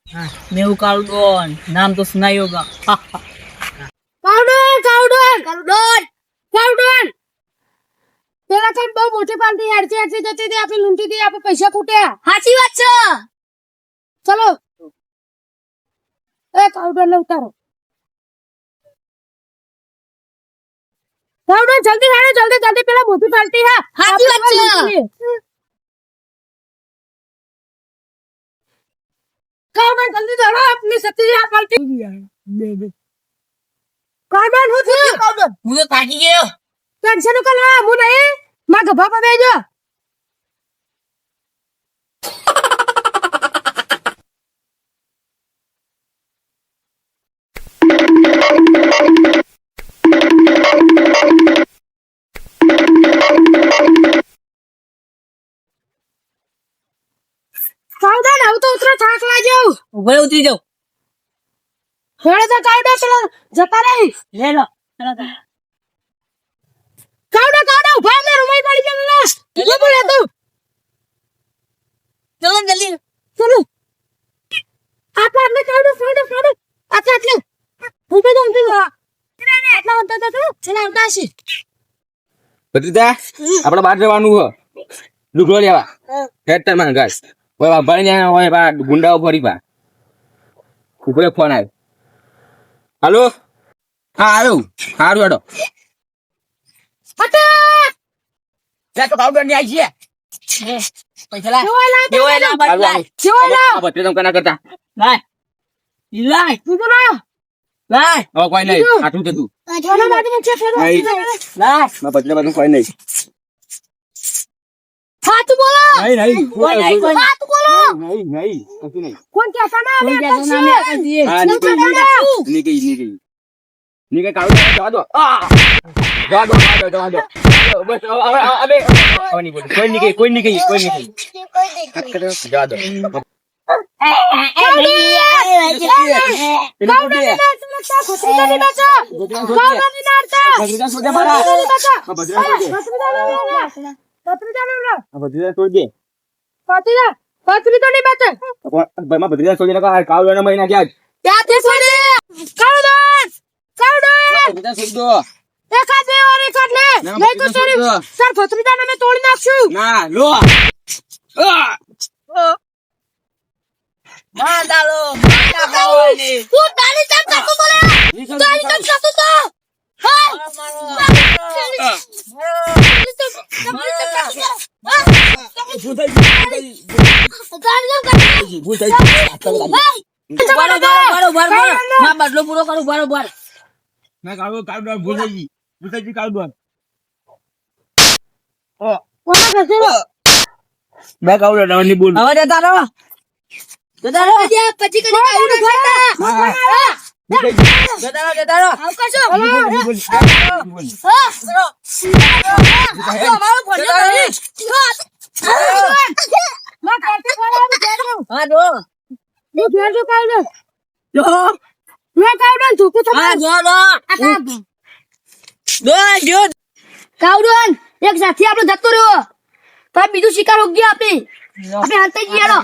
મેં કાઉડન નામ તો સુનાઈ હોગા કાઉડન કાઉડન કાઉડન કાઉડન પેલા કઈ બહુ મોટી પાલટી હેડતી હેડતી જતી હતી આપણે લૂંટી હતી આપણે પૈસા ખૂટ્યા સાચી વાત છે. ચલો એ કાઉડન ને ઉતારો કાઉડન જલ્દી હાડે જલ્દી જલ્દી પેલા મોટી પાલટી હા સાચી વાત છે. કાઉડન જલ્દી દોડો આપની સતી આ પાલટી કાઉડન હું થયું કાઉડન હું તો થાકી ગયો. ટેન્શન કર હું નહીં માં ગભા પર બેજો કાઉડન આવ તો ઉતરો થાક લાગ્યો ઉભરે ઉતરી જાઉં. હેડે તો કાઉડન પેલા જતા રહી લે લો. કાઉડન કાઉડન ઉભા ને રૂમાઈ પડી ગયો ને ઉભો બોલે તું ચલો જલ્દી. ચલો આટલા આટલે કાઉડન કાઉડન કાઉડન આટલા આટલે ઉભે તો ઉભે આટલા વંતા તો ચલા આવતા છે ભત્રીજા આપણે બહાર જવાનું છે લુગડો લેવા હેડ માં ગાય ઓય ભાઈ ને ઓય બા ગુંડાઓ ફરી બા ઉપરે ફોન આવ્યો હાલો હા હાલો હારું હેડો લે તો કાઉડન ની આવી છે. પૈસા લા. જોવાલા દેવાય લા બદલાય. જોવાલા આ ભત્રીજા કના કરતા લાય. લાય. તું ના લાય. હવે કોઈ નહીં આટલું છે તું જોવાલા માટે છે ફેરો નહીં. લાય. મારા ભત્રીજા બધું કોઈ નહીં હાથ બોલો નહીં નહીં કોઈ નહીં, કોઈ નહીં. હાથ બોલો નહીં નહીં કશું નહીં કોણ કહેતા ના કોઈ આવે કહેતું ના મેં આ કહીએ. હા નીકળી જવા દો જવા દો બસ હવે નહીં બોલું કોઈ નીકળી કોઈ નીકળી જવા દો ભત્રીજા છોડી દે કાવડાના મહિના ક્યાં ભત્રીજા છોડી દો સર ભત્રીજાને મેં તોડી નાખશું ના લો માં ડાલો. માં ખાવાની. તું તારી જેમ કરતો તો લે. તારી જેમ કરતો તો. હા. બરોબર. માં બદલો પૂરો કરું બરોબર. ના કાવડો ભૂસાઈ કાવડો કોના ઘસે મેં કાવડો નહીં બોલ હવે જતા રહો. જતા રહો. પછી કદી કાવડો ખાતા. જતા રહો. જતા રહો. આવકાશો. અમારો ફોન નહીં. હા જો. જો. હા જો લો. જો. કાવડોન એક સાથી આપણો જતો રહ્યો તો બીજું શિકાર હોગ ગયા આપણે હાલતા જઈએ હેડો.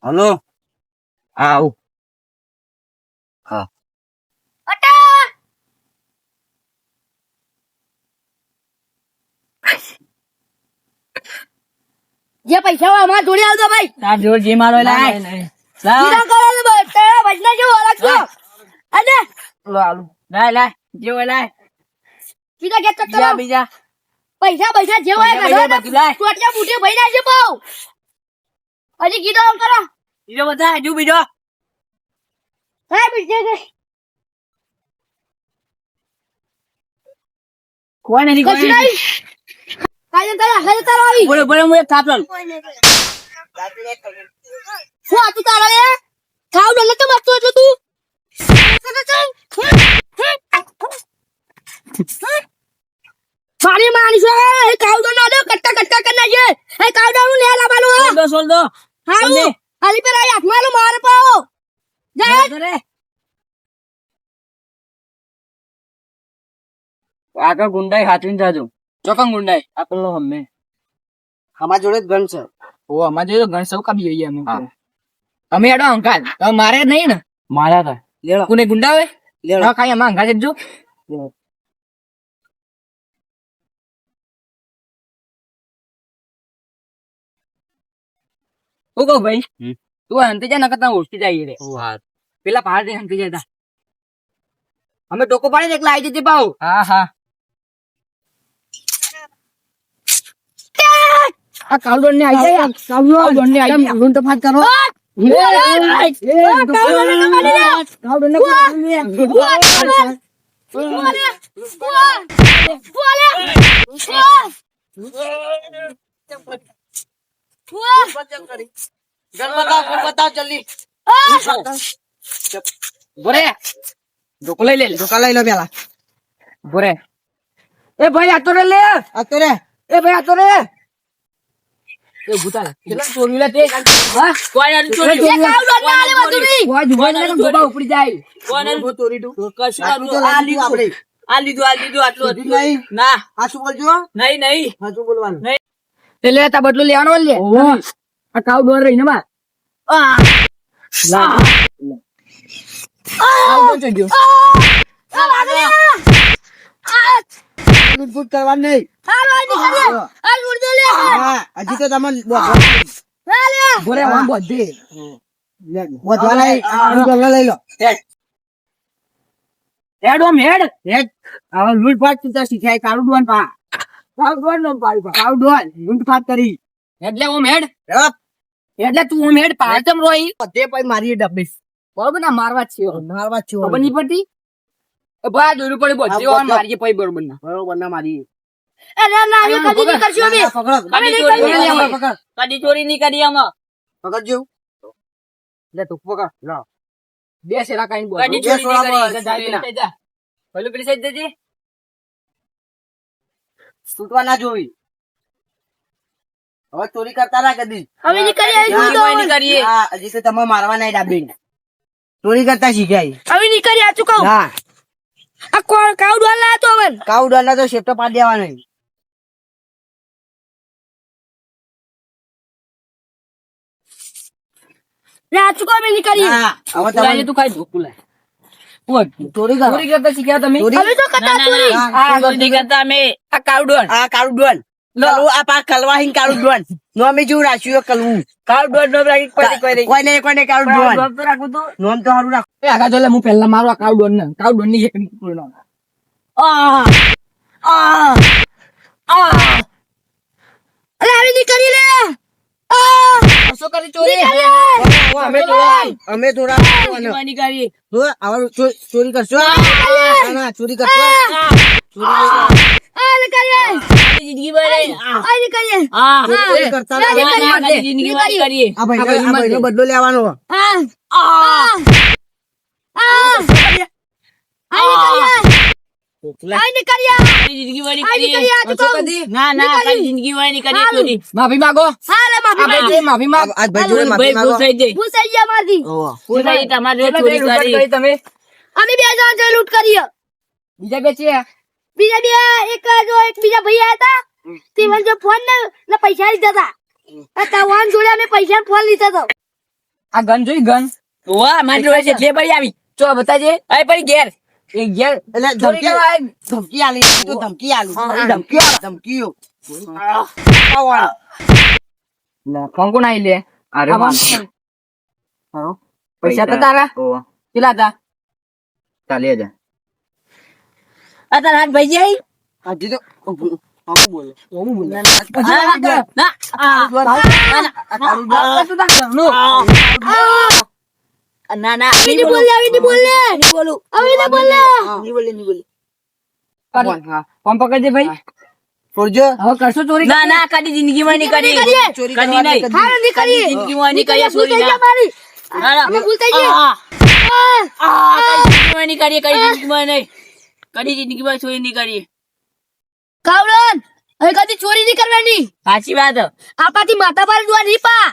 હલો આવ હા અટા જે પૈસા હોય અમારા જોડે આવજો ભાઈ. તાર જોડ જે મારો લાય. સીધા કરો તો ભાઈ તારા વજના જેવો રાખજો અને લાય લાય. જે હોય લાય. સીધા ગેટ ચક્કર બીજા બીજા. પૈસા જે હોય પૈસા કાઢો બધું લાય. ટોટિયા બુટી ભઈ ના છે પાઉ હજી કીધો કરો બીજો બધા હજુ બીજો. હા બીજે છે કોઈ નથી કોઈ કશું નથી. નહીં કાજે તારા આવી બોલો બોલો હું એક થાપલો. શું હતું તારા એ ખાવ ડોલે તો મસ્તો હતો તું મારી માની છે એ કાવડો ના દો કટ્ટા કટ્ટા કરી નાખે એ કાવડો નું લે લાવવાનું સોલ દો. હારું હાલી પર આઈ હાથમાં લો માર પાઓ જા કરે. આગળ ગુંડાઈ હાચવીને જાજો ચોકન ગુંડાઈ આ પેલો હમે અમારા જોડે જ ગન છે ઓ અમારે જો ગણ સૌ કાપી જઈએ અમે અમે હેડો અંકાલ તમે મારે નહીં ને માર્યા હતા લેડો કોને ગુંડા હોય લેડો હા ખાઈ અમાર અંકાલ જો ઓ કહો ભાઈ તું હંતે જા નકર તને ઓળખી જાય રે પેલા પહાડ થી હંતે જતા અમે ટોકો પાડીને એકલા આવી જતી પાઉ હા હા આ કાવડોન ને આવી જાય કાવડોન ને આવી જાય તો ફાટ કરો બતાવ જલ્દી બોરે ધોકો લઈ લે ધોકા લઈ લો પેલા બોરે એ ભાઈ આ તો રે લે અત્યારે એ ભાઈ આ તો રે એ ભૂતાલા કેટલા ચોરી લે તે હા કોઈ ના ચોરી એ કાવડો ના આલે બધું નહીં કોઈ જુવાન ને ગોબા ઉપડી જાય કોને ચોરી તું કશું આ લીધું આપણે આ લીધું આટલું હતું નહીં ના આ શું બોલજો નહીં હાચું બોલવાનું તે લે તા બદલું લેવાનો લે આ કાવ ડોર રહી ને બા લૂંટફૂટ કરવાનું નહીં હજી તો તમે બોરે આમ બધે વધવા લઈ લઈ લો હેડ ઓમ હેડ હવે લૂંટફાટ તું શીખાય કાળું ડોન પા કાળું ડોન નો પાડી પા કાળું ડોન લૂંટફાટ કરી એટલે ઓમ હેડ એટલે તું ઓમ હેડ પાચમ રોઈ તે પછી મારી ડબ્બી બરોબર ના મારવા જ છે મારવા જ ખબર નહીં પડતી ભાઈ દોરું પડે બધે ઓન મારીએ પછી બરોબર ના બરોબર ના મારી એ ના ના અમે કદી નહીં કરશું અમે પકડો અમે નહીં કરીએ પકડ કદી ચોરી નહીં કરી આમાં પકડજો લે તું પકડ લા બે સેલા કાઈ બોલ કદી ચોરી નહીં કરી, જા પેલું પેલી સાઈડ દેજે છૂટવા ના જોવી હવે ચોરી કરતા ના કદી અમે નહીં કરીએ કરીએ હા, હજી તો તમે મારવા નહીં ડાબી ચોરી કરતા શીખાય અમે નહીં કરીએ આ ચૂકવ ના આ કોણ કાવડો લાયા તો હવે કાઉ ડોલા તો શેફ્ટો પાડી દેવા નહીં લે આ ચૂકવ અમે નહીં કરીએ હા, હવે પુલાય તમે તું ખાઈ દો પુલાય ચોરી કરો ચોરી કરતા શીખ્યા તમે ચોરી અમે તો કરતા ચોરી આ ચોરી કરતા અમે આ કાવડોન આ કાળું ડોન કલવું આ પા કલવા હિંગ કાળું ડોન નોમ જેવું રાખ્યું કલવું કાવડોન નો રાખી કોઈ કોઈ નહીં કાળું ડોન તો રાખું તું નોમ તો સારું રાખ એ આગા જો લે હું પહેલા મારું આ કાવડોન ને કાવડોન ની એક પૂર્ણ અરે અમે નહીં કરી લે શું કરી ચોરી અમે થોડા જીવાની કરી જો આવા ચોરી કરશો ના, ના, ચોરી કરશો આ લે કરીએ જિંદગી ભરે આ નહીં કરીએ ચોરી કરતા ના. જિંદગી ભરી કરીએ આ ભાઈનો બદલો લેવાનો આ આ નહીં કરીએ જિંદગી ભરી આ નહીં કરીએ આ ચૂકવ ના ના જિંદગી ભરી કરી ચોરી માફી માંગો હા લે માફી માંગ માફી માંગ આજ ભાઈ જોડે માફી માંગો થઈ જાય ભૂસાઈ ગયા મારથી ઓહો. પૂછાઈ તમારે ચોરી કરી તમે અમે બે જણ જોઈ લૂંટ કરીએ બીજા બે છે બીજા બે એક બીજા ભાઈ આયા હતા તે મને જો ફોન ને પૈસા લીધા હતા તવાન જોડે અમે પૈસા ફોન લીધા હતો આ ગન જોઈ ગન વાહ મારી જોડે છે એટલે પડી આવી ચો બતાજે અરે પડી ઘેર એ ઘેર એટલે ચોરી ધમકી કરવા આવી. ધમકી આલી તો ધમકી આલી હા, ધમકી ધમકીઓ આવવાનું. ફોન કોણ આવી લે અરે આ વાહ. હારો. પૈસા તો તારા કેટલા હતા 40,000 આ તારા હાથ ભાઈ જાય હજી તો આવું બોલે ના ના અમે નહીં બોલે અમે નહીં બોલે અમે નહીં બોલે ફોન પકડજે ભાઈ છોડજો હવે કરશો ચોરી ના ના કદી જિંદગી માં નહીં કરી ચોરી કદી કરવાની નહીં. કદી. હા નહીં કરીએ જિંદગી માં નહીં કરી ભૂલ ચોરી થઈ ગયા ના મારી ના, ના. અમે ભૂલ થઈ ગયા કદી જિંદગી માં નહીં કરી કદી જિંદગી માં નહીં કદી જિંદગી માં ચોરી નહીં કરી કાવડન હવે કદી ચોરી નહીં કરવાની સાચી વાત આપાથી માથા પર દુઆ નહીં પા